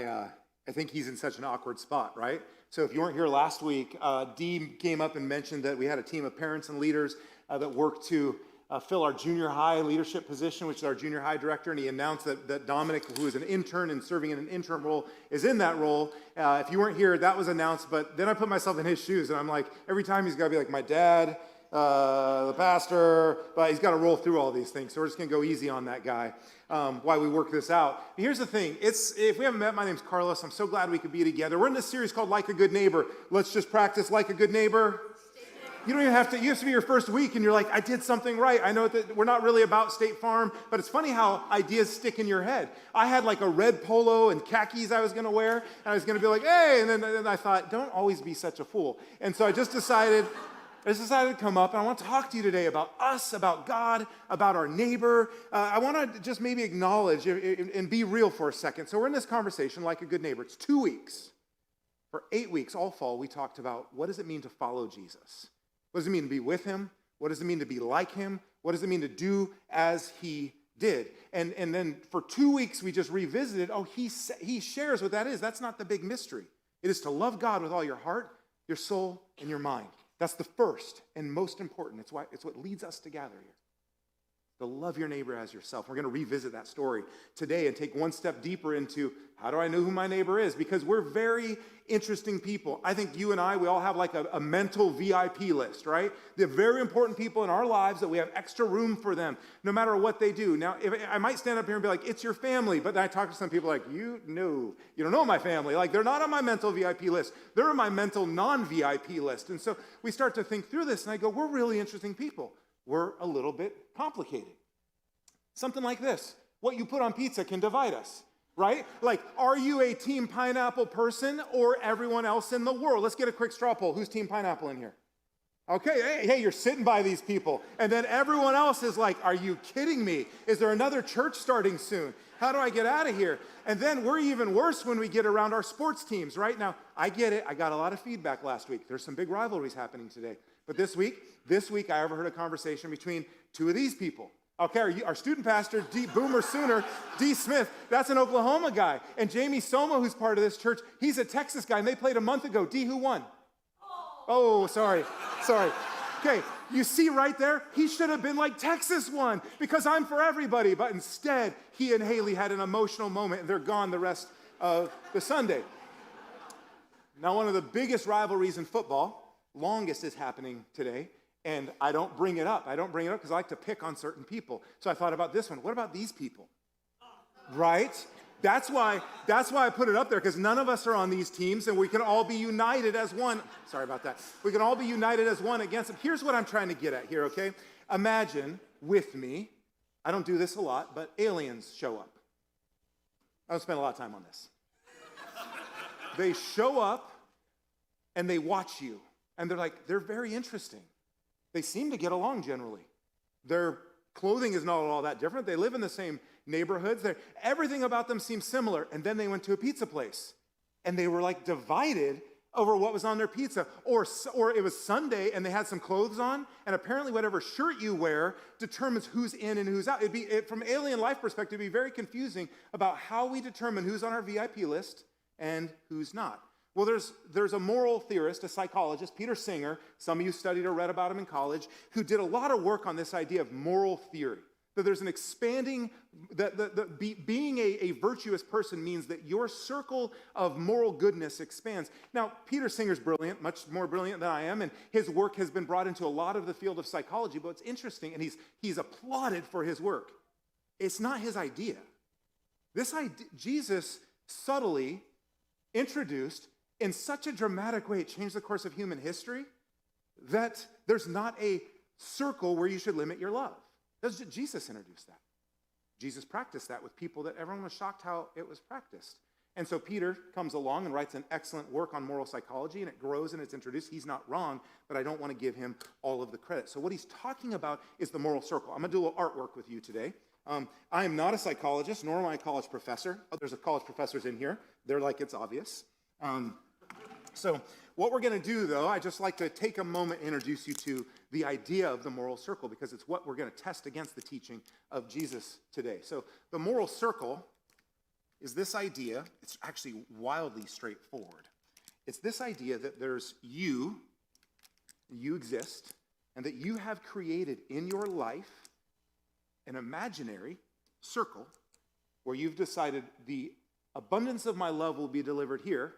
I think he's in such an awkward spot, right? So if you weren't here last week, Dee came up and mentioned that we had a team of parents and leaders that worked to fill our junior high leadership position, which is our junior high director, and he announced that Dominic, who is an intern and serving in an interim role, is in that role. If you weren't here, that was announced, but then I put myself in his shoes, and I'm like, every time he's got to be like, my dad, the pastor, but he's got to roll through all these things, so we're just going to go easy on that guy while we work this out. But here's the thing. If we haven't met, my name's Carlos. I'm so glad we could be together. We're in this series called Like a Good Neighbor. Let's just practice like a good neighbor. You don't even have to, you have to be your first week and you're like, I did something right. I know that we're not really about State Farm, but it's funny how ideas stick in your head. I had like a red polo and khakis I was going to wear, and I was going to be like, hey, and then I thought, don't always be such a fool. And so I just decided to come up, and I want to talk to you today about us, about God, about our neighbor. I want to just maybe acknowledge and be real for a second. So we're in this conversation like a good neighbor. It's 2 weeks. For 8 weeks, all fall, we talked about what does it mean to follow Jesus? What does it mean to be with him? What does it mean to be like him? What does it mean to do as he did? And then for 2 weeks, we just revisited, he shares what that is. That's not the big mystery. It is to love God with all your heart, your soul, and your mind. That's the first and most important. It's what leads us to gather here. To love your neighbor as yourself. We're going to revisit that story today and take one step deeper into how do I know who my neighbor is? Because we're very interesting people. I think you and I, we all have like a mental VIP list, right? They're very important people in our lives that we have extra room for them, no matter what they do. Now, I might stand up here and be like, it's your family, but then I talk to some people like, you don't know my family. Like, they're not on my mental VIP list. They're on my mental non-VIP list. And so we start to think through this, and I go, we're really interesting people. We're a little bit complicated. Something like this. What you put on pizza can divide us, right? Like, are you a Team Pineapple person or everyone else in the world? Let's get a quick straw poll. Who's Team Pineapple in here? Okay, hey, you're sitting by these people. And then everyone else is like, are you kidding me? Is there another church starting soon? How do I get out of here? And then we're even worse when we get around our sports teams, right? Now, I get it. I got a lot of feedback last week. There's some big rivalries happening today. But this week, I overheard a conversation between two of these people. Okay, our student pastor, Boomer Sooner, D. Smith, that's an Oklahoma guy. And Jamie Soma, who's part of this church, he's a Texas guy, and they played a month ago. D, who won? Oh, sorry. Okay, you see right there, he should have been like Texas won, because I'm for everybody. But instead, he and Haley had an emotional moment, and they're gone the rest of the Sunday. Now, one of the biggest rivalries in football, longest, is happening today. And I don't bring it up. Because I like to pick on certain people. So I thought about this one. What about these people? Right? That's why I put it up there, because none of us are on these teams, and we can all be united as one. Sorry about that. We can all be united as one against them. Here's what I'm trying to get at here, okay? Imagine with me, I don't do this a lot, but aliens show up. I don't spend a lot of time on this. They show up, and they watch you. And they're very interesting. They seem to get along generally. Their clothing is not all that different. They live in the same neighborhoods. Everything about them seems similar. And then they went to a pizza place, and they were like divided over what was on their pizza. Or it was Sunday, and they had some clothes on, and apparently whatever shirt you wear determines who's in and who's out. From alien life perspective, it'd be very confusing about how we determine who's on our VIP list and who's not. Well, there's a moral theorist, a psychologist, Peter Singer, some of you studied or read about him in college, who did a lot of work on this idea of moral theory. That there's an expanding, being a virtuous person means that your circle of moral goodness expands. Now, Peter Singer's brilliant, much more brilliant than I am, and his work has been brought into a lot of the field of psychology, but it's interesting, and he's applauded for his work. It's not his idea. Jesus subtly introduced, in such a dramatic way, it changed the course of human history, that there's not a circle where you should limit your love. Jesus introduced that. Jesus practiced that with people that everyone was shocked how it was practiced. And so Peter comes along and writes an excellent work on moral psychology, and it grows and it's introduced. He's not wrong, but I don't want to give him all of the credit. So what he's talking about is the moral circle. I'm going to do a little artwork with you today. I am not a psychologist, nor am I a college professor. Oh, there's a college professors in here. They're like, it's obvious. So what we're going to do, though, I just like to take a moment and introduce you to the idea of the moral circle, because it's what we're going to test against the teaching of Jesus today. So the moral circle is this idea. It's actually wildly straightforward. It's this idea that there's you exist, and that you have created in your life an imaginary circle where you've decided the abundance of my love will be delivered here,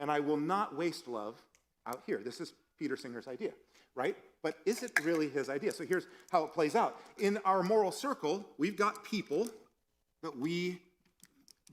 and I will not waste love out here. This is Peter Singer's idea, right? But is it really his idea? So here's how it plays out. In our moral circle, we've got people that we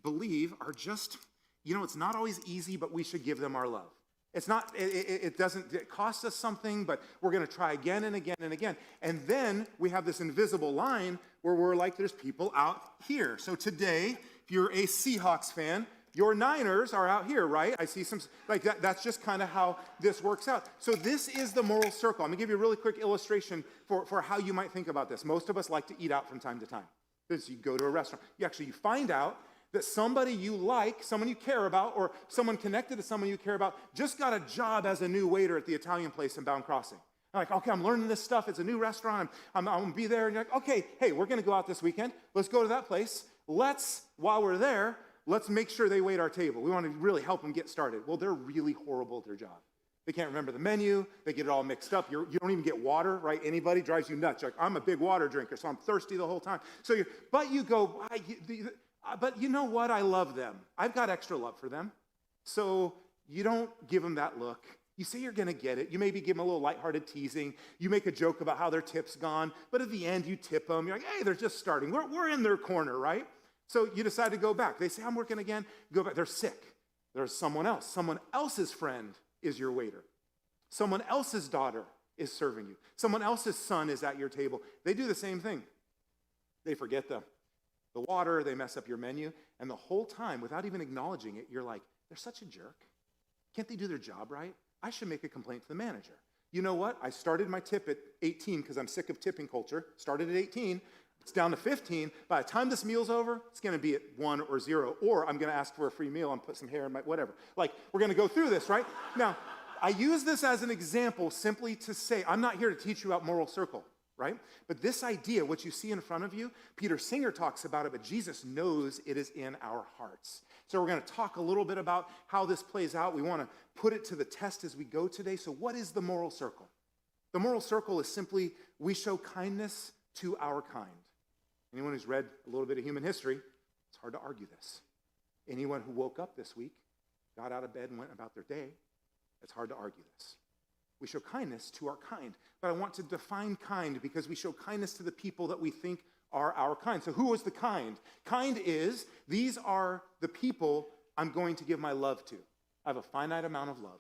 believe are just, it's not always easy, but we should give them our love. It's not, it costs us something, but we're going to try again and again and again. And then we have this invisible line where we're like, there's people out here. So today, if you're a Seahawks fan, your Niners are out here, right? I see some, like that. That's just kind of how this works out. So this is the moral circle. I'm going to give you a really quick illustration for how you might think about this. Most of us like to eat out from time to time. Because you go to a restaurant. You find out that somebody you like, someone you care about, or someone connected to someone you care about, just got a job as a new waiter at the Italian place in Bound Crossing. I'm like, okay, I'm learning this stuff. It's a new restaurant. I'm going to be there. And you're like, okay, hey, we're going to go out this weekend. Let's go to that place. While we're there, let's make sure they wait our table. We want to really help them get started. Well, they're really horrible at their job. They can't remember the menu. They get it all mixed up. You don't even get water, right? Anybody drives you nuts. You're like, I'm a big water drinker, so I'm thirsty the whole time. But you know what? I love them. I've got extra love for them. So you don't give them that look. You say you're going to get it. You maybe give them a little lighthearted teasing. You make a joke about how their tip's gone. But at the end, you tip them. You're like, hey, they're just starting. We're in their corner, right? So you decide to go back. They say, I'm working again. Go back. They're sick. There's someone else. Someone else's friend is your waiter. Someone else's daughter is serving you. Someone else's son is at your table. They do the same thing. They forget the water, they mess up your menu, and the whole time, without even acknowledging it, you're like, they're such a jerk. Can't they do their job right? I should make a complaint to the manager. You know what? I started my tip at 18 because I'm sick of tipping culture. Started at 18. It's down to 15. By the time this meal's over, it's going to be at 1 or 0, or I'm going to ask for a free meal and put some hair in my whatever. Like, we're going to go through this, right? Now, I use this as an example simply to say, I'm not here to teach you about moral circle, right? But this idea, what you see in front of you, Peter Singer talks about it, but Jesus knows it is in our hearts. So we're going to talk a little bit about how this plays out. We want to put it to the test as we go today. So what is the moral circle? The moral circle is simply, we show kindness to our kind. Anyone who's read a little bit of human history, it's hard to argue this. Anyone who woke up this week, got out of bed and went about their day, it's hard to argue this. We show kindness to our kind. But I want to define kind because we show kindness to the people that we think are our kind. So who is the kind? Kind is, these are the people I'm going to give my love to. I have a finite amount of love.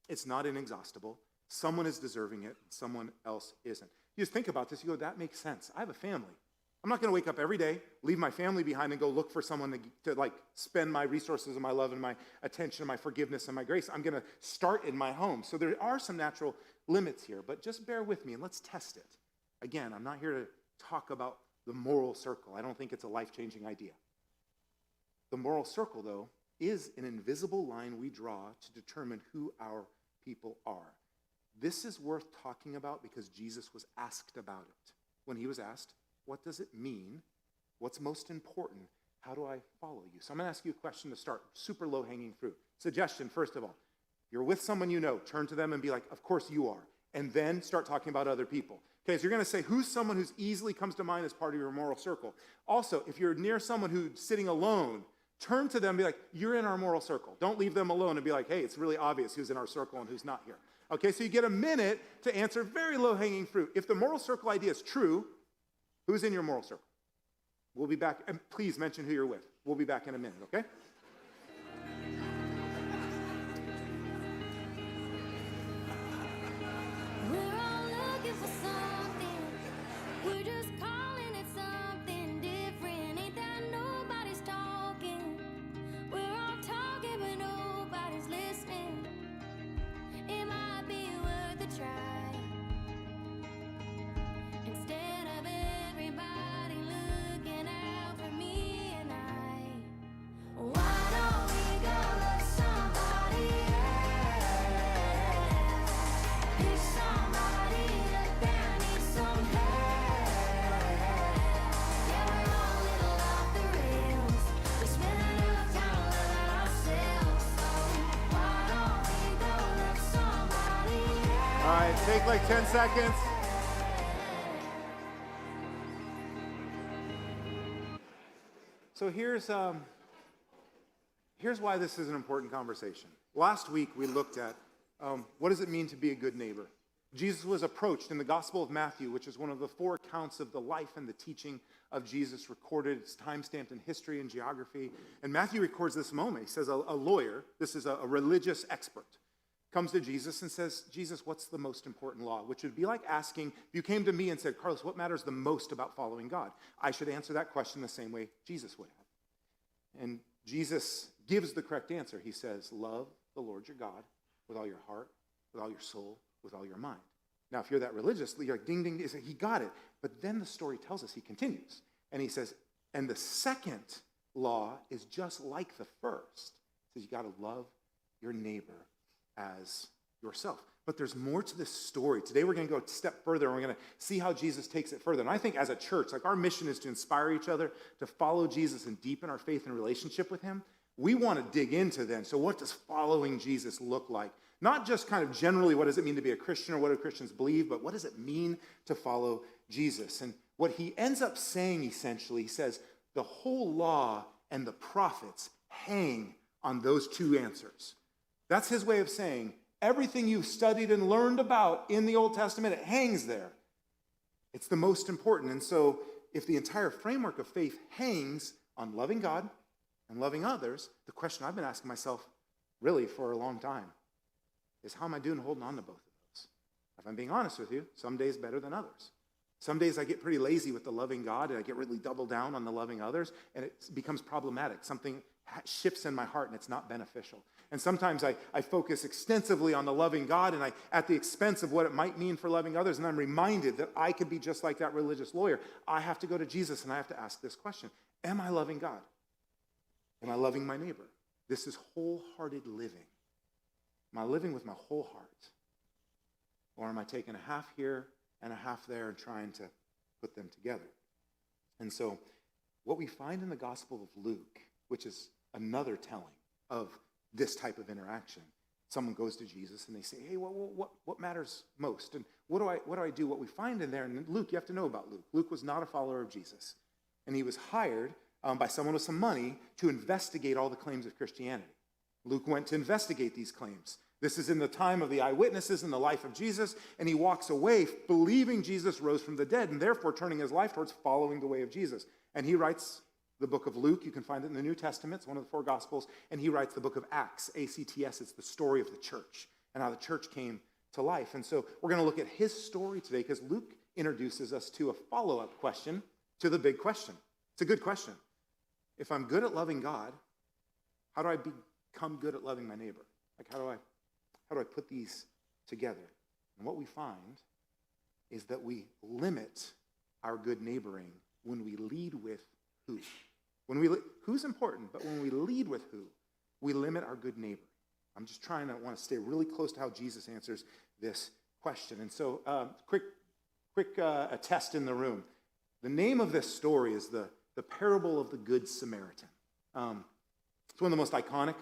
It's not inexhaustible. Someone is deserving it, someone else isn't. You just think about this, you go, that makes sense. I have a family. I'm not going to wake up every day, leave my family behind, and go look for someone to spend my resources and my love and my attention and my forgiveness and my grace. I'm going to start in my home. So there are some natural limits here, but just bear with me and let's test it. Again, I'm not here to talk about the moral circle. I don't think it's a life-changing idea. The moral circle, though, is an invisible line we draw to determine who our people are. This is worth talking about because Jesus was asked about it. When he was asked, what does it mean? What's most important? How do I follow you? So I'm going to ask you a question to start. Super low-hanging fruit. Suggestion, first of all. You're with someone you know. Turn to them and be like, of course you are. And then start talking about other people. Okay, so you're going to say, who's someone who's easily comes to mind as part of your moral circle? Also, if you're near someone who's sitting alone, turn to them and be like, you're in our moral circle. Don't leave them alone and be like, hey, it's really obvious who's in our circle and who's not here. Okay, so you get a minute to answer very low-hanging fruit. If the moral circle idea is true, who's in your moral circle? We'll be back. And please mention who you're with. We'll be back in a minute, okay? We're all looking for something. We're just calling it something different. Ain't that nobody's talking? We're all talking, but nobody's listening. It might be worth a try. Instead of everybody looking out for me and I. Why Take like 10 seconds. So here's why this is an important conversation. Last week we looked at what does it mean to be a good neighbor. Jesus was approached in the Gospel of Matthew, which is one of the 4 accounts of the life and the teaching of Jesus recorded. It's time-stamped in history and geography. And Matthew records this moment. He says a lawyer, this is a religious expert, comes to Jesus and says, Jesus, what's the most important law? Which would be like asking, if you came to me and said, Carlos, what matters the most about following God? I should answer that question the same way Jesus would have. And Jesus gives the correct answer. He says, love the Lord your God with all your heart, with all your soul, with all your mind. Now, if you're that religious, you're like, ding, ding, he got it. But then the story tells us he continues. And he says, and the second law is just like the first. He says, you got to love your neighbor as yourself. But there's more to this story. Today we're going to go a step further, and we're going to see how Jesus takes it further. And I think as a church, like our mission is to inspire each other to follow Jesus and deepen our faith and relationship with him. We want to dig into then. So what does following Jesus look like? Not just kind of generally what does it mean to be a Christian or what do Christians believe, but what does it mean to follow Jesus? And what he ends up saying essentially, he says, the whole law and the prophets hang on those 2 answers. That's his way of saying everything you've studied and learned about in the Old Testament, it hangs there. It's the most important. And so if the entire framework of faith hangs on loving God and loving others, the question I've been asking myself really for a long time is how am I doing holding on to both of those? If I'm being honest with you, some days better than others. Some days I get pretty lazy with the loving God and I get really double down on the loving others and it becomes problematic. Something shifts in my heart and it's not beneficial. And sometimes I focus extensively on the loving God and at the expense of what it might mean for loving others, and I'm reminded that I could be just like that religious lawyer. I have to go to Jesus and I have to ask this question. Am I loving God? Am I loving my neighbor? This is wholehearted living. Am I living with my whole heart? Or am I taking a half here and a half there and trying to put them together? And so what we find in the Gospel of Luke, which is another telling of this type of interaction, someone goes to Jesus and they say, hey, what matters most? And what do I do? What we find in there, and Luke, you have to know about Luke. Luke was not a follower of Jesus. And he was hired by someone with some money to investigate all the claims of Christianity. Luke went to investigate these claims. This is in the time of the eyewitnesses in the life of Jesus, and he walks away believing Jesus rose from the dead, and therefore turning his life towards following the way of Jesus. And he writes the book of Luke. You can find it in the New Testament. It's one of the 4 Gospels. And he writes the book of Acts, A-C-T-S. It's the story of the church and how the church came to life. And so we're going to look at his story today because Luke introduces us to a follow-up question to the big question. It's a good question. If I'm good at loving God, how do I become good at loving my neighbor? Like how do I put these together? And what we find is that we limit our good neighboring when we lead with who. Who's important, but when we lead with who, we limit our good neighbor. I'm just want to stay really close to how Jesus answers this question. And so, quick test in the room. The name of this story is the parable of the Good Samaritan. It's one of the most iconic,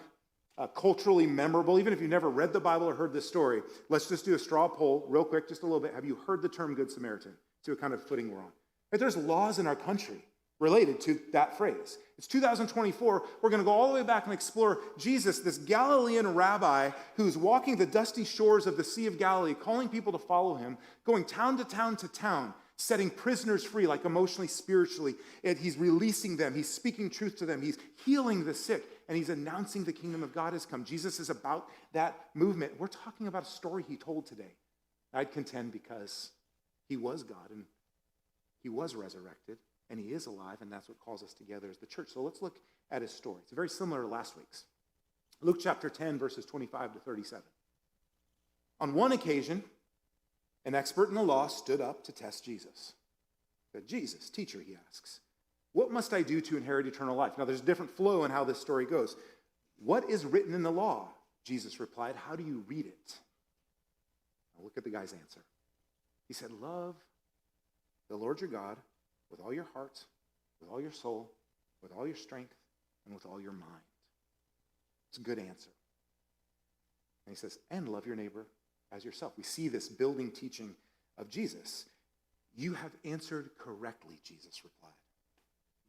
culturally memorable. Even if you've never read the Bible or heard this story, let's just do a straw poll real quick, just a little bit. Have you heard the term Good Samaritan? See what kind of footing we're on. Right, there's laws in our country related to that phrase. It's 2024. We're going to go all the way back and explore Jesus, this Galilean rabbi who's walking the dusty shores of the Sea of Galilee, calling people to follow him, going town to town to town, setting prisoners free, like emotionally, spiritually. And he's releasing them. He's speaking truth to them. He's healing the sick. And he's announcing the kingdom of God has come. Jesus is about that movement. We're talking about a story he told today. I'd contend because he was God and he was resurrected. And he is alive, and that's what calls us together as the church. So let's look at his story. It's very similar to last week's. Luke chapter 10, verses 25 to 37. On one occasion, an expert in the law stood up to test Jesus. He said, Jesus, teacher, he asks, what must I do to inherit eternal life? Now, there's a different flow in how this story goes. What is written in the law? Jesus replied, how do you read it? Now look at the guy's answer. He said, love the Lord your God with all your heart, with all your soul, with all your strength, and with all your mind. It's a good answer. And he says, and love your neighbor as yourself. We see this building teaching of Jesus. You have answered correctly, Jesus replied.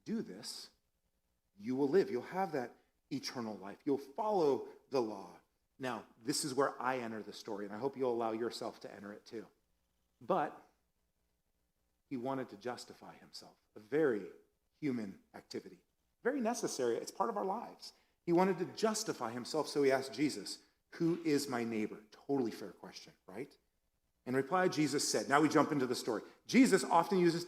Do this, you will live. You'll have that eternal life. You'll follow the law. Now, this is where I enter the story, and I hope you'll allow yourself to enter it too. But he wanted to justify himself, a very human activity, very necessary. It's part of our lives. He wanted to justify himself, so he asked Jesus, who is my neighbor? Totally fair question, right? In reply, Jesus said, now we jump into the story. Jesus often uses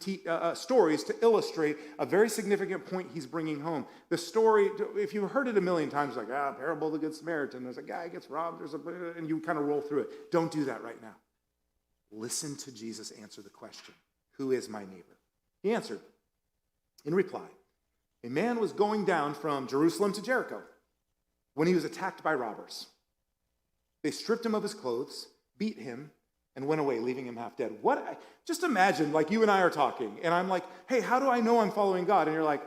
stories to illustrate a very significant point he's bringing home. The story, if you've heard it a million times, like, parable of the Good Samaritan, there's a guy gets robbed, and you kind of roll through it. Don't do that right now. Listen to Jesus answer the question, who is my neighbor? He answered, in reply, a man was going down from Jerusalem to Jericho when he was attacked by robbers. They stripped him of his clothes, beat him, and went away, leaving him half dead. Just imagine, like you and I are talking, and I'm like, hey, how do I know I'm following God? And you're like,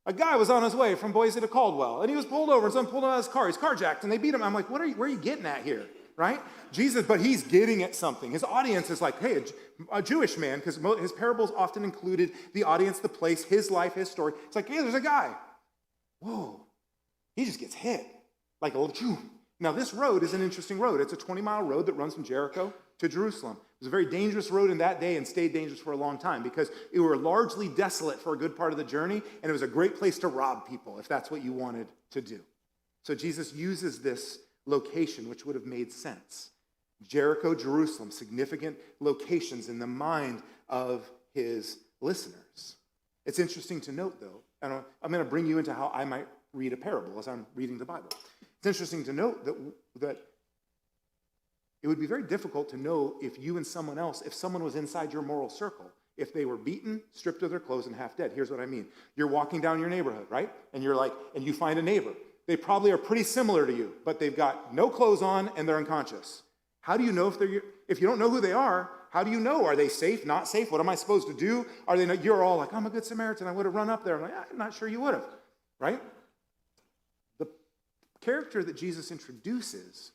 a guy was on his way from Boise to Caldwell, and he was pulled over, and someone pulled him out of his car. He's carjacked, and they beat him. I'm like, where are you getting at here, right? Jesus, but he's getting at something. His audience is like, hey, a Jewish man, because his parables often included the audience, the place, his life, his story. It's like, hey, there's a guy. Whoa, he just gets hit. Like, now this road is an interesting road. It's a 20-mile road that runs from Jericho to Jerusalem. It was a very dangerous road in that day and stayed dangerous for a long time because it were largely desolate for a good part of the journey, and it was a great place to rob people if that's what you wanted to do. So Jesus uses this location, which would have made sense. Jericho, Jerusalem, significant locations in the mind of his listeners. It's interesting to note, though, and I'm going to bring you into how I might read a parable as I'm reading the Bible. It's interesting to note that it would be very difficult to know if you and someone else, if someone was inside your moral circle, if they were beaten, stripped of their clothes, and half dead. Here's what I mean. You're walking down your neighborhood, right? And you find a neighbor. They probably are pretty similar to you, but they've got no clothes on and they're unconscious. How do you know if you don't know who they are, how do you know? Are they safe, not safe? What am I supposed to do? You're all like, I'm a good Samaritan. I would have run up there. I'm like, I'm not sure you would have, right? The character that Jesus introduces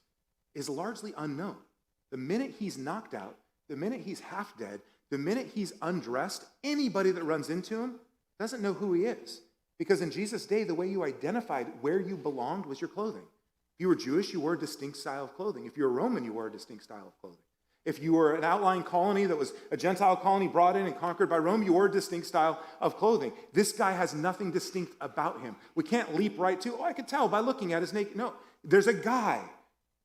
is largely unknown. The minute he's knocked out, the minute he's half dead, the minute he's undressed, anybody that runs into him doesn't know who he is. Because in Jesus' day, the way you identified where you belonged was your clothing. If you were Jewish, you wore a distinct style of clothing. If you were Roman, you wore a distinct style of clothing. If you were an outlying colony that was a Gentile colony brought in and conquered by Rome, you wore a distinct style of clothing. This guy has nothing distinct about him. We can't leap right to, I could tell by looking at his naked. No, there's a guy,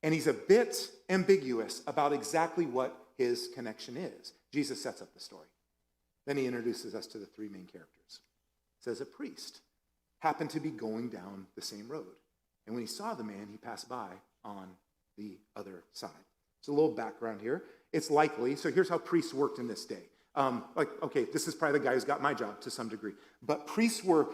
and he's a bit ambiguous about exactly what his connection is. Jesus sets up the story. Then he introduces us to the three main characters. It says a priest happened to be going down the same road. And when he saw the man, he passed by on the other side. So a little background here. It's likely, so here's how priests worked in this day. This is probably the guy who's got my job to some degree. But priests were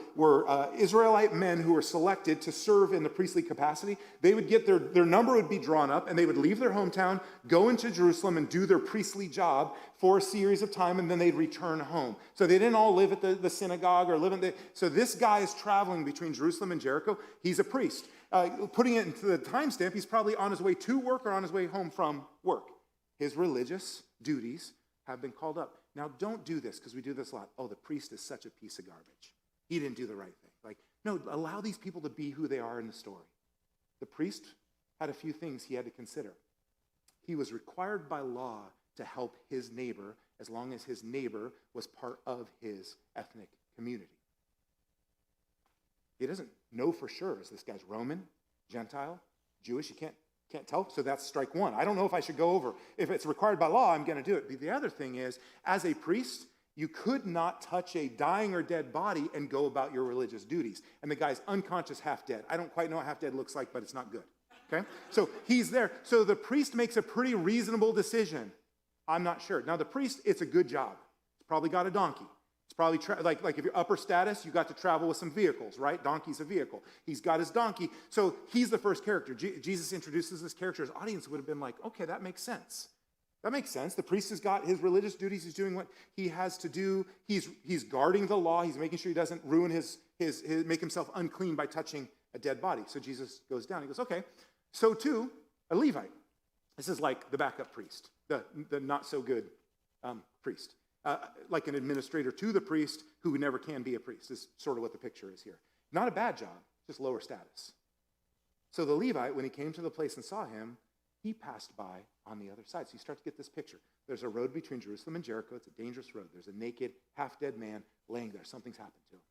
Israelite men who were selected to serve in the priestly capacity. They would get their number would be drawn up, and they would leave their hometown, go into Jerusalem, and do their priestly job for a series of time, and then they'd return home. So they didn't all live at the synagogue or live in the... So this guy is traveling between Jerusalem and Jericho. He's a priest. Putting it into the timestamp, he's probably on his way to work or on his way home from work. His religious duties have been called up. Now, don't do this, because we do this a lot. Oh, the priest is such a piece of garbage. He didn't do the right thing. No, allow these people to be who they are in the story. The priest had a few things he had to consider. He was required by law to help his neighbor as long as his neighbor was part of his ethnic community. He doesn't know for sure, is this guy's Roman, Gentile, Jewish? You can't tell, so that's strike one. I don't know if I should go over. If it's required by law, I'm going to do it. But the other thing is, as a priest, you could not touch a dying or dead body and go about your religious duties. And the guy's unconscious, half dead. I don't quite know what half dead looks like, but it's not good. Okay? So he's there. So the priest makes a pretty reasonable decision. I'm not sure. Now the priest, it's a good job. He's probably got a donkey. It's probably, like if you're upper status, you got to travel with some vehicles, right? Donkey's a vehicle. He's got his donkey. So he's the first character. Jesus introduces this character. His audience would have been like, okay, that makes sense. That makes sense. The priest has got his religious duties. He's doing what he has to do. He's guarding the law. He's making sure he doesn't ruin his make himself unclean by touching a dead body. So Jesus goes down. He goes, okay, so too, a Levite. This is like the backup priest, the not so good priest, like an administrator to the priest who never can be a priest is sort of what the picture is here. Not a bad job, just lower status. So the Levite, when he came to the place and saw him, he passed by on the other side. So you start to get this picture. There's a road between Jerusalem and Jericho. It's a dangerous road. There's a naked, half-dead man laying there. Something's happened to him.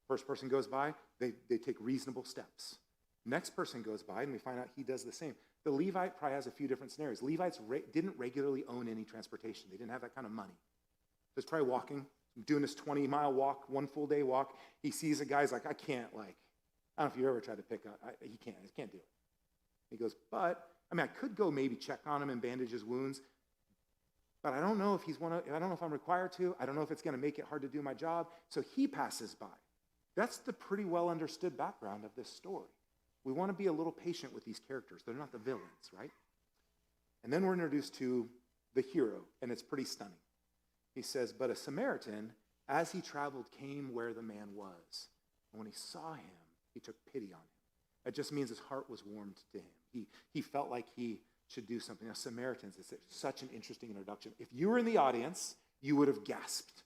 First person goes by, they take reasonable steps. Next person goes by, and we find out he does the same. The Levite probably has a few different scenarios. Levites didn't regularly own any transportation. They didn't have that kind of money. So he's probably walking, doing this 20-mile walk, one full day walk. He sees a guy, he's like, I don't know if you ever tried to pick up, he can't do it. He goes, I could go maybe check on him and bandage his wounds, but I don't know if I don't know if I'm required to. I don't know if it's going to make it hard to do my job. So he passes by. That's the pretty well understood background of this story. We want to be a little patient with these characters. They're not the villains, right? And then we're introduced to the hero, and it's pretty stunning. He says, but a Samaritan, as he traveled, came where the man was. And when he saw him, he took pity on him. It just means his heart was warmed to him. He felt like he should do something. Now, Samaritans, it's such an interesting introduction. If you were in the audience, you would have gasped.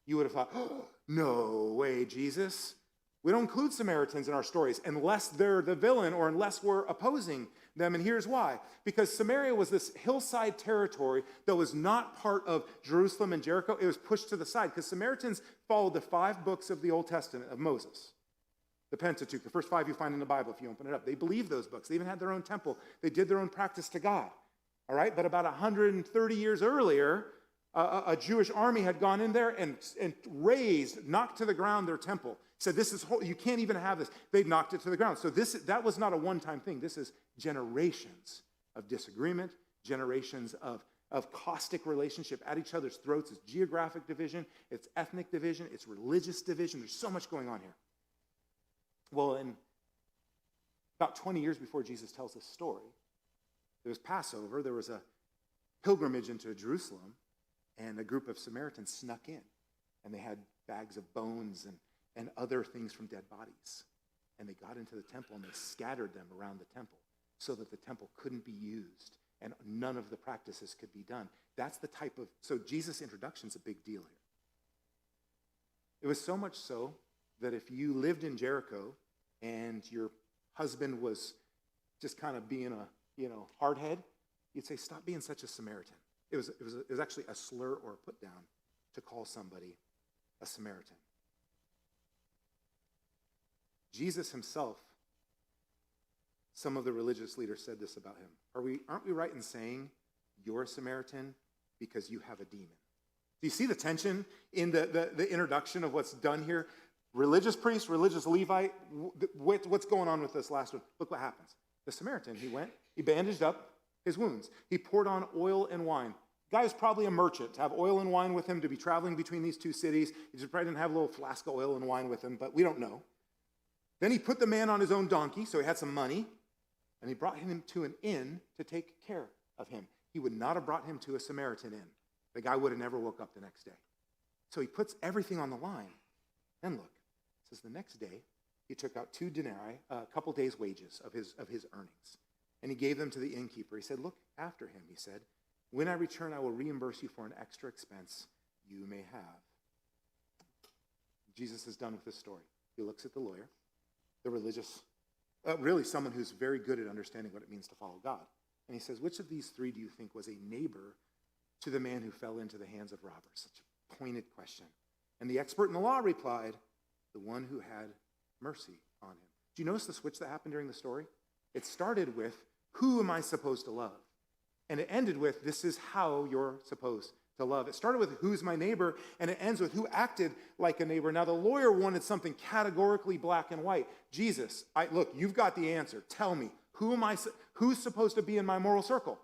You would have thought, oh, no way, Jesus. We don't include Samaritans in our stories unless they're the villain or unless we're opposing them. And here's why. Because Samaria was this hillside territory that was not part of Jerusalem and Jericho. It was pushed to the side because Samaritans followed the 5 books of the Old Testament of Moses. The Pentateuch, the first 5 you find in the Bible if you open it up. They believed those books. They even had their own temple. They did their own practice to God. All right? But about 130 years earlier, a Jewish army had gone in there and knocked to the ground their temple. Said, this is you can't even have this. They knocked it to the ground. So that was not a one-time thing. This is generations of disagreement, generations of caustic relationship at each other's throats. It's geographic division, it's ethnic division, it's religious division. There's so much going on here. Well, in about 20 years before Jesus tells this story, there was Passover. There was a pilgrimage into Jerusalem, and a group of Samaritans snuck in, and they had bags of bones and other things from dead bodies. And they got into the temple, and they scattered them around the temple so that the temple couldn't be used, and none of the practices could be done. That's the type of, so Jesus' introduction is a big deal here. It was so much so that if you lived in Jericho and your husband was just kind of being a, hardhead, you'd say, stop being such a Samaritan. It was actually a slur or a put down to call somebody a Samaritan. Jesus himself, some of the religious leaders said this about him. Aren't we right in saying you're a Samaritan because you have a demon? Do you see the tension in the introduction of what's done here? Religious priest, religious Levite, what's going on with this last one? Look what happens. The Samaritan, he bandaged up his wounds. He poured on oil and wine. Guy was probably a merchant to have oil and wine with him, to be traveling between these 2 cities. He just probably didn't have a little flask of oil and wine with him, but we don't know. Then he put the man on his own donkey, so he had some money, and he brought him to an inn to take care of him. He would not have brought him to a Samaritan inn. The guy would have never woke up the next day. So he puts everything on the line. Then look, it says the next day, he took out 2 denarii, a couple days' wages of his earnings, and he gave them to the innkeeper. He said, look after him, he said. When I return, I will reimburse you for an extra expense you may have. Jesus is done with this story. He looks at the lawyer, the religious, really someone who's very good at understanding what it means to follow God. And he says, which of these 3 do you think was a neighbor to the man who fell into the hands of robbers? Such a pointed question. And the expert in the law replied, the one who had mercy on him. Do you notice the switch that happened during the story? It started with, who am I supposed to love? And it ended with, this is how you're supposed to love. It started with, who's my neighbor? And it ends with, who acted like a neighbor? Now, the lawyer wanted something categorically black and white. Jesus, look, you've got the answer. Tell me, who's supposed to be in my moral circle?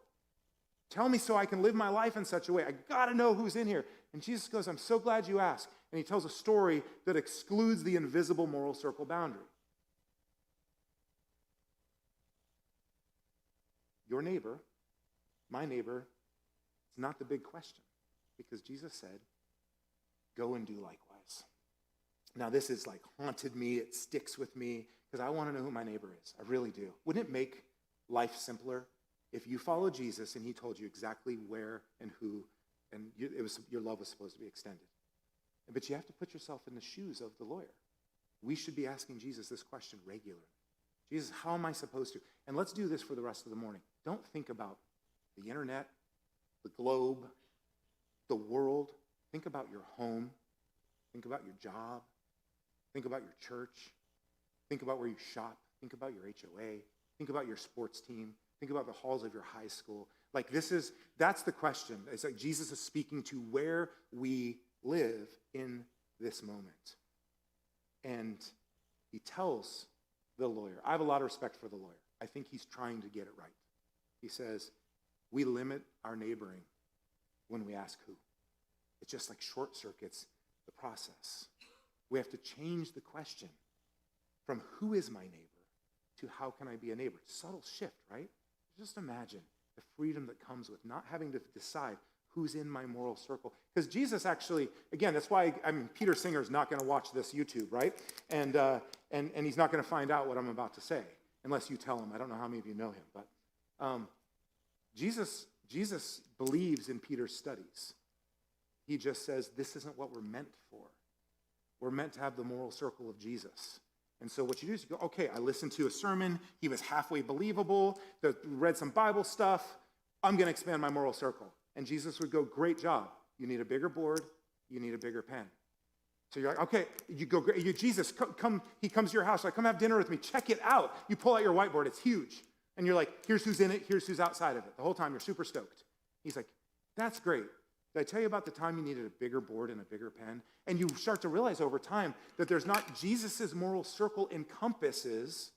Tell me so I can live my life in such a way. I got to know who's in here. And Jesus goes, I'm so glad you asked. And he tells a story that excludes the invisible moral circle boundary. Your neighbor, my neighbor, is not the big question, because Jesus said, go and do likewise. Now, this is like haunted me. It sticks with me because I want to know who my neighbor is. I really do. Wouldn't it make life simpler if you follow Jesus and he told you exactly where and who, and your love was supposed to be extended. But you have to put yourself in the shoes of the lawyer. We should be asking Jesus this question regularly. Jesus, how am I supposed to? And let's do this for the rest of the morning. Don't think about the internet, the globe, the world. Think about your home. Think about your job. Think about your church. Think about where you shop. Think about your HOA. Think about your sports team. Think about the halls of your high school. Like that's the question. It's like Jesus is speaking to where we live in this moment. And he tells the lawyer, I have a lot of respect for the lawyer. I think he's trying to get it right. He says, we limit our neighboring when we ask who. It just like short circuits the process. We have to change the question from who is my neighbor to how can I be a neighbor. Subtle shift, right? Just imagine the freedom that comes with not having to decide who's in my moral circle. Because Jesus actually, again, that's why, Peter Singer's not going to watch this YouTube, right? And he's not going to find out what I'm about to say, unless you tell him. I don't know how many of you know him, but Jesus believes in Peter's studies. He just says, this isn't what we're meant for. We're meant to have the moral circle of Jesus. And so what you do is you go, okay, I listened to a sermon. He was halfway believable. Read some Bible stuff. I'm going to expand my moral circle. And Jesus would go, great job. You need a bigger board. You need a bigger pen. So you're like, okay, you go, Jesus, come. He comes to your house. Like, come have dinner with me. Check it out. You pull out your whiteboard. It's huge. And you're like, here's who's in it. Here's who's outside of it. The whole time you're super stoked. He's like, that's great. Did I tell you about the time you needed a bigger board and a bigger pen? And you start to realize over time that there's not, Jesus's moral circle encompasses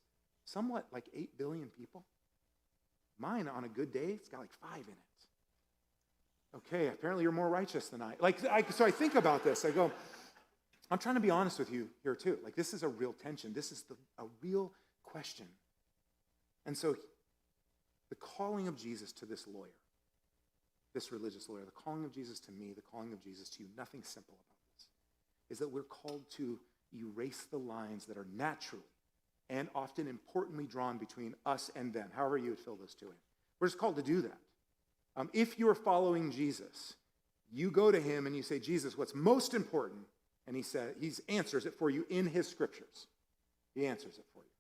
somewhat like 8 billion people. Mine, on a good day, it's got like 5 in it. Okay, apparently you're more righteous than I. So I think about this. I go, I'm trying to be honest with you here too. Like, this is a real tension. This is a real question. And so the calling of Jesus to this lawyer, this religious lawyer, the calling of Jesus to me, the calling of Jesus to you, nothing simple about this, is that we're called to erase the lines that are naturally and often importantly drawn between us and them, however you would fill those two in. We're just called to do that. If you're following Jesus, you go to him and you say, Jesus, what's most important? And he answers it for you in his scriptures. He answers it for you.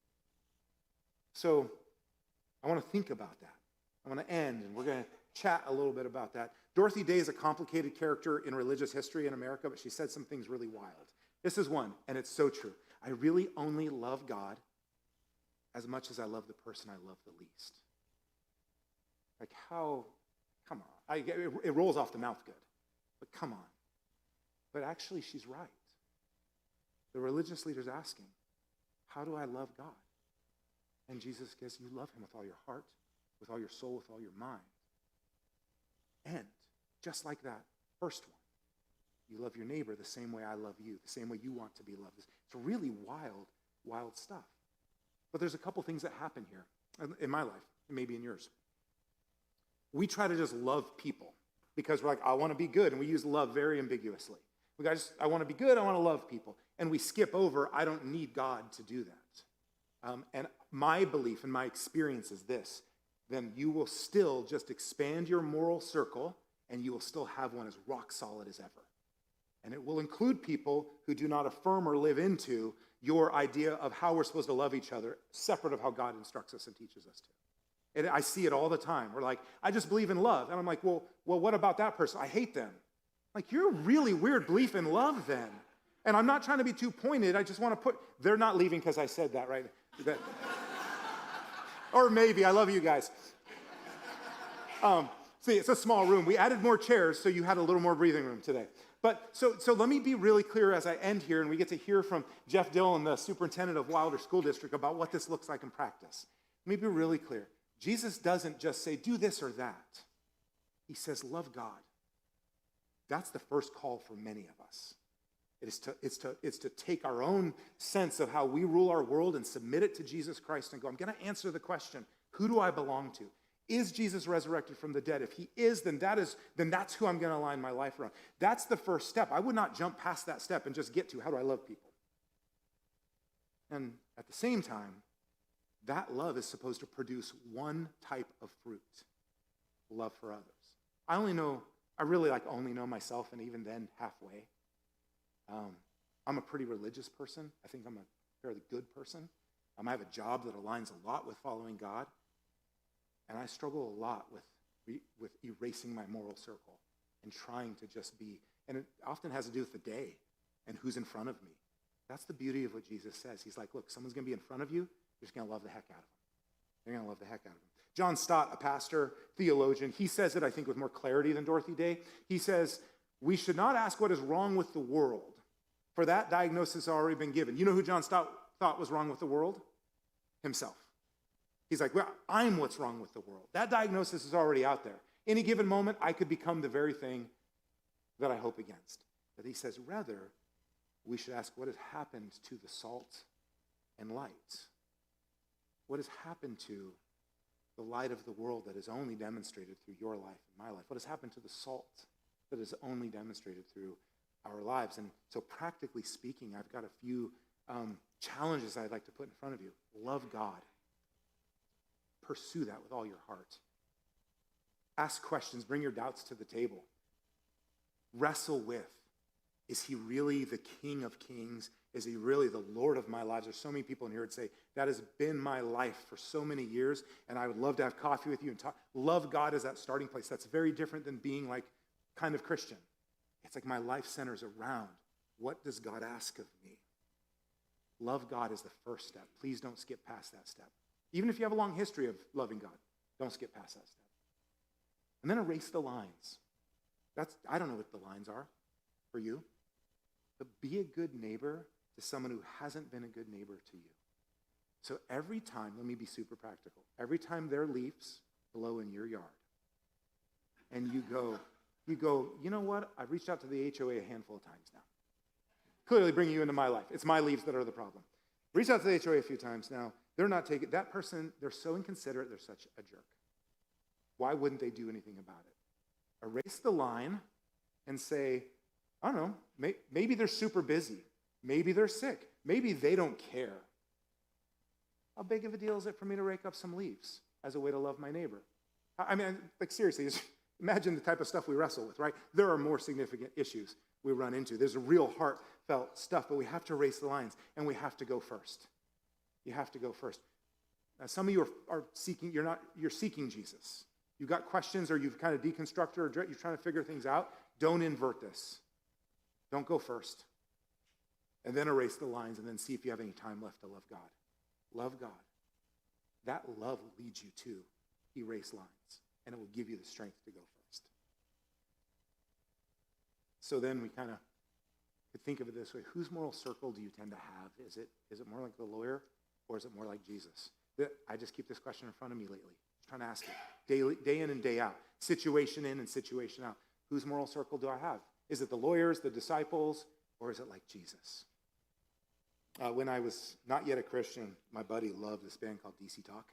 So I want to think about that. I want to end, and we're going to chat a little bit about that. Dorothy Day is a complicated character in religious history in America, but she said some things really wild. This is one, and it's so true. I really only love God as much as I love the person I love the least. Like, how? Come on. It rolls off the mouth good, but come on. But actually, she's right. The religious leader's asking, how do I love God? And Jesus says, you love him with all your heart, with all your soul, with all your mind. And just like that first one, you love your neighbor the same way I love you, the same way you want to be loved. It's really wild, wild stuff. But there's a couple things that happen here in my life, and maybe in yours. We try to just love people because we're like, I want to be good, and we use love very ambiguously. I want to be good, I want to love people. And we skip over, I don't need God to do that. And my belief and my experience is this: then you will still just expand your moral circle, and you will still have one as rock solid as ever. And it will include people who do not affirm or live into your idea of how we're supposed to love each other, separate of how God instructs us and teaches us to. And I see it all the time. We're like, I just believe in love. And I'm like, well, what about that person? I hate them. Like, you're a really weird belief in love then. And I'm not trying to be too pointed. I just want to they're not leaving because I said that, right? Or maybe, I love you guys. See, it's a small room. We added more chairs, so you had a little more breathing room today. But so let me be really clear as I end here, and we get to hear from Jeff Dillon, the superintendent of Wilder School District, about what this looks like in practice. Let me be really clear. Jesus doesn't just say, do this or that. He says, love God. That's the first call for many of us. It's to take our own sense of how we rule our world and submit it to Jesus Christ and go, I'm going to answer the question, who do I belong to? Is Jesus resurrected from the dead? If he is, then that's who I'm going to align my life around. That's the first step. I would not jump past that step and just get to, how do I love people? And at the same time, that love is supposed to produce one type of fruit, love for others. I really only know myself, and even then halfway. I'm a pretty religious person. I think I'm a fairly good person. I have a job that aligns a lot with following God, and I struggle a lot with erasing my moral circle and trying to just be, and it often has to do with the day and who's in front of me. That's the beauty of what Jesus says. He's like, look, someone's going to be in front of you. You're just going to love the heck out of them. You're going to love the heck out of them. John Stott, a pastor, theologian, he says it, I think, with more clarity than Dorothy Day. He says, we should not ask what is wrong with the world, for that diagnosis has already been given. You know who John Stott thought was wrong with the world? Himself. He's like, well, I'm what's wrong with the world. That diagnosis is already out there. Any given moment, I could become the very thing that I hope against. But he says, rather, we should ask what has happened to the salt and light. What has happened to the light of the world that is only demonstrated through your life and my life? What has happened to the salt that is only demonstrated through our lives? And so practically speaking, I've got a few challenges I'd like to put in front of you. Love God. Pursue that with all your heart. Ask questions. Bring your doubts to the table. Wrestle with, is he really the King of Kings? Is he really the Lord of my lives? There's so many people in here that say, that has been my life for so many years, and I would love to have coffee with you and talk. Love God as that starting place. That's very different than being like kind of Christian. It's like my life centers around, what does God ask of me? Love God is the first step. Please don't skip past that step. Even if you have a long history of loving God, don't skip past that step. And then erase the lines. I don't know what the lines are for you, but be a good neighbor to someone who hasn't been a good neighbor to you. So every time, let me be super practical, every time there are leaves blow in your yard, and you go, you know what? I've reached out to the HOA a handful of times now. Clearly bringing you into my life. It's my leaves that are the problem. Reached out to the HOA a few times now. They're not taking, that person, they're so inconsiderate, they're such a jerk. Why wouldn't they do anything about it? Erase the line and say, I don't know, maybe they're super busy. Maybe they're sick. Maybe they don't care. How big of a deal is it for me to rake up some leaves as a way to love my neighbor? I mean, like seriously, imagine the type of stuff we wrestle with, right? There are more significant issues we run into. There's a real heartfelt stuff, but we have to erase the lines, and we have to go first. You have to go first. Now, some of you are seeking, you're seeking Jesus. You've got questions, or you've kind of deconstructed, or you're trying to figure things out. Don't invert this. Don't go first. And then erase the lines, and then see if you have any time left to love God. Love God. That love will lead you to erase lines, and it will give you the strength to go first. So then we kind of could think of it this way. Whose moral circle do you tend to have? Is it more like the lawyer, or is it more like Jesus? I just keep this question in front of me lately. Just trying to ask it day in and day out, situation in and situation out. Whose moral circle do I have? Is it the lawyers, the disciples, or is it like Jesus? When I was not yet a Christian, my buddy loved this band called DC Talk.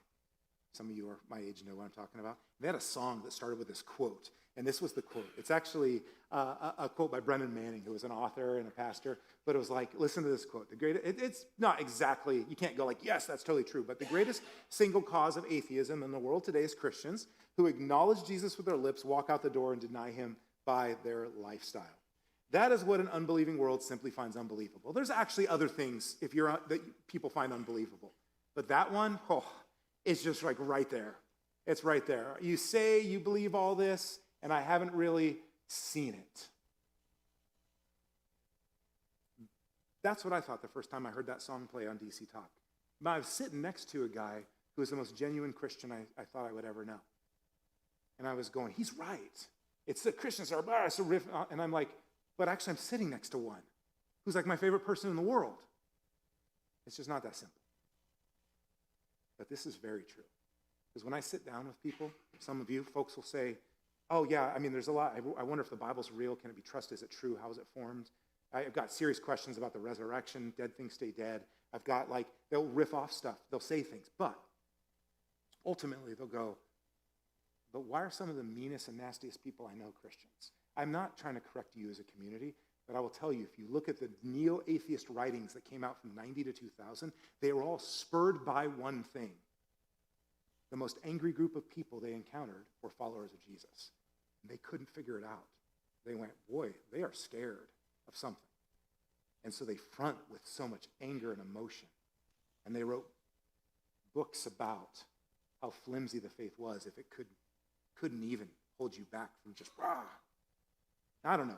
Some of you are my age know what I'm talking about. They had a song that started with this quote, and this was the quote. It's actually a quote by Brennan Manning, who was an author and a pastor, but it was like, listen to this quote. It's not exactly, you can't go like, yes, that's totally true, but the greatest single cause of atheism in the world today is Christians who acknowledge Jesus with their lips, walk out the door, and deny him by their lifestyle. That is what an unbelieving world simply finds unbelievable. There's actually other things that people find unbelievable, but that one, it's just like right there. It's right there. You say you believe all this, and I haven't really seen it. That's what I thought the first time I heard that song play on DC Talk. But I was sitting next to a guy who was the most genuine Christian I thought I would ever know. And I was going, he's right. It's the Christians are, it's a riff. And I'm like, but actually I'm sitting next to one who's like my favorite person in the world. It's just not that simple. But this is very true. Because when I sit down with people, some of you folks will say, oh yeah, I mean, there's a lot. I wonder if the Bible's real. Can it be trusted? Is it true? How is it formed? I've got serious questions about the resurrection. Dead things stay dead. I've got they'll riff off stuff. They'll say things. But ultimately they'll go, but why are some of the meanest and nastiest people I know Christians? I'm not trying to correct you as a community. But I will tell you, if you look at the neo-atheist writings that came out from 90 to 2000, they were all spurred by one thing. The most angry group of people they encountered were followers of Jesus. And they couldn't figure it out. They went, boy, they are scared of something. And so they front with so much anger and emotion. And they wrote books about how flimsy the faith was if it couldn't even hold you back from just, rah. I don't know.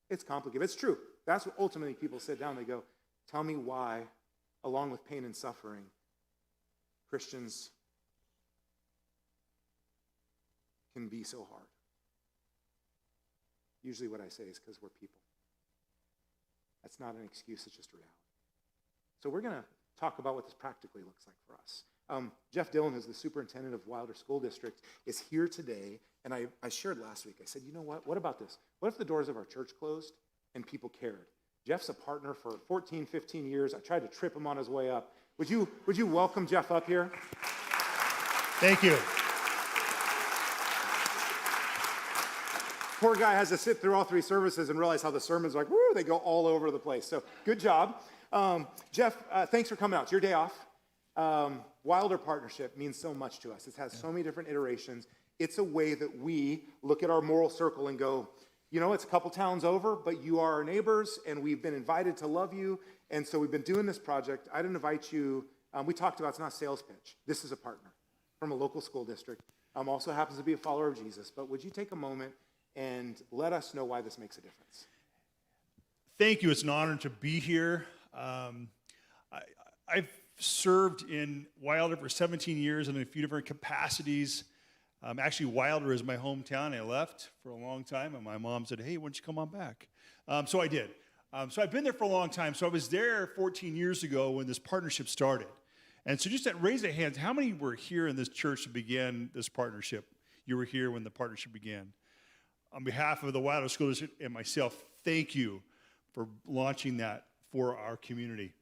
It's complicated. It's true. That's what ultimately people sit down. They go, tell me why, along with pain and suffering, Christians can be so hard. Usually what I say is because we're people. That's not an excuse. It's just a reality. So we're going to talk about what this practically looks like for us. Jeff Dillon, who's the superintendent of Wilder School District, is here today. And I shared last week, I said, you know what? What about this? What if the doors of our church closed and people cared? Jeff's a partner for 14, 15 years. I tried to trip him on his way up. Would you welcome Jeff up here? Thank you. Poor guy has to sit through all three services and realize how the sermons are like, woo, they go all over the place. So good job. Jeff, thanks for coming out. It's your day off. Wilder Partnership means so much to us. It has so many different iterations. It's a way that we look at our moral circle and go, you know, it's a couple towns over, but you are our neighbors, and we've been invited to love you. And so we've been doing this project. I'd invite you, we talked about it's not a sales pitch. This is a partner from a local school district. Also happens to be a follower of Jesus. But would you take a moment and let us know why this makes a difference? Thank you. It's an honor to be here. I've served in Wilder for 17 years in a few different capacities. Actually, Wilder is my hometown. I left for a long time, and my mom said, hey, why don't you come on back? So I did. So I've been there for a long time. So I was there 14 years ago when this partnership started. And so just raise a hand, how many were here in this church that began this partnership? You were here when the partnership began. On behalf of the Wilder School District and myself, thank you for launching that for our community.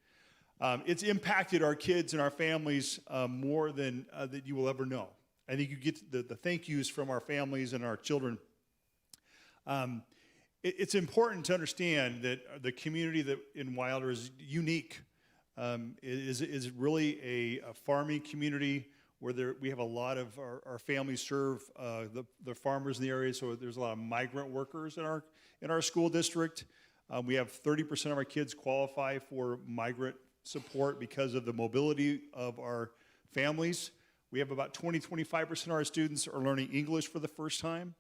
It's impacted our kids and our families more than that you will ever know. I think you get the thank yous from our families and our children. It's important to understand that the community that in Wilder is unique. Is really a farming community where we have a lot of our families serve the farmers in the area, so there's a lot of migrant workers in our school district. We have 30% of our kids qualify for migrant support because of the mobility of our families. We have about 25% of our students are learning English for the first time.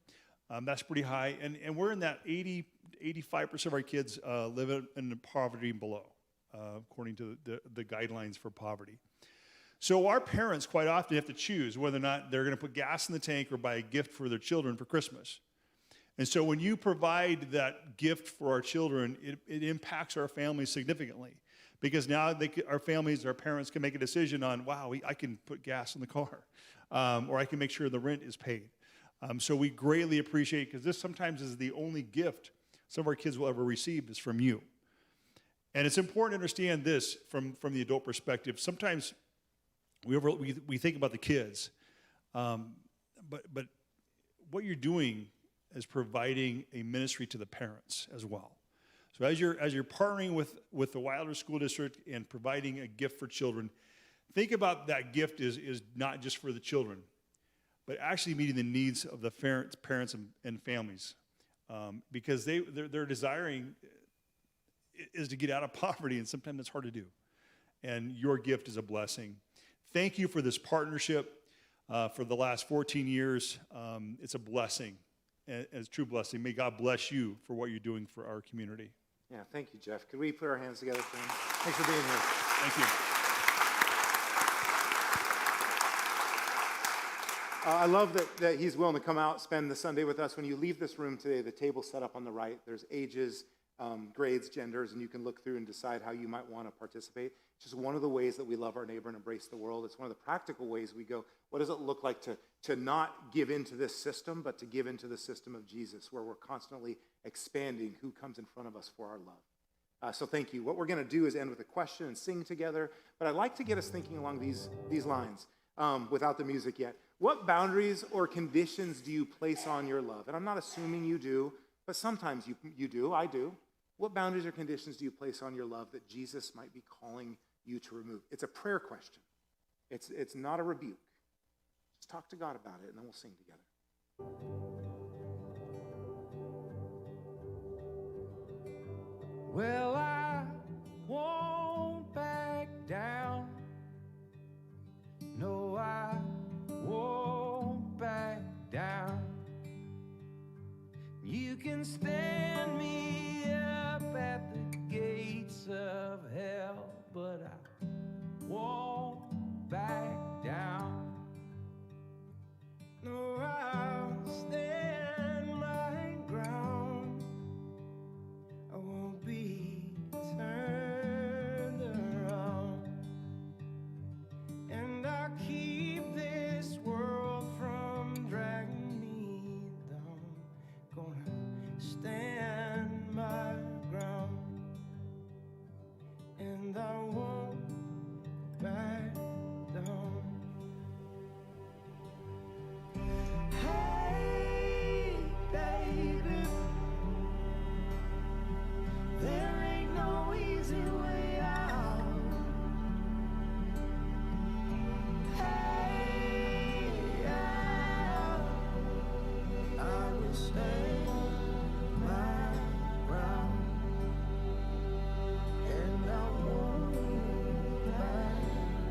That's pretty high, and we're in that 85% of our kids live in poverty and below, according to the guidelines for poverty. So our parents quite often have to choose whether or not they're going to put gas in the tank or buy a gift for their children for Christmas. And so when you provide that gift for our children, it impacts our families significantly. Because now our families, our parents can make a decision on, wow, I can put gas in the car, or I can make sure the rent is paid. So we greatly appreciate, because this sometimes is the only gift some of our kids will ever receive is from you. And it's important to understand this from the adult perspective. Sometimes we think about the kids, but what you're doing is providing a ministry to the parents as well. So as you're partnering with the Wilder School District and providing a gift for children, think about that gift is not just for the children, but actually meeting the needs of the parents and families, because they're desiring is to get out of poverty, and sometimes it's hard to do. And your gift is a blessing. Thank you for this partnership for the last 14 years. It's a blessing, and it's a true blessing. May God bless you for what you're doing for our community. Yeah, thank you, Jeff. Could we put our hands together for him? Thanks for being here. Thank you. I love that he's willing to come out, spend the Sunday with us. When you leave this room today, the table's set up on the right. There's ages, grades, genders, and you can look through and decide how you might want to participate. It's just one of the ways that we love our neighbor and embrace the world. It's one of the practical ways we go, what does it look like to not give into this system, but to give into the system of Jesus, where we're constantly expanding who comes in front of us for our love. So thank you. What we're going to do is end with a question and sing together, but I'd like to get us thinking along these lines without the music yet. What boundaries or conditions do you place on your love? And I'm not assuming you do, but sometimes you do. I do. What boundaries or conditions do you place on your love that Jesus might be calling you to remove? It's a prayer question. It's not a rebuke. Just talk to God about it, and then we'll sing together. Well, I won't back down. No, I won't back down. You can stay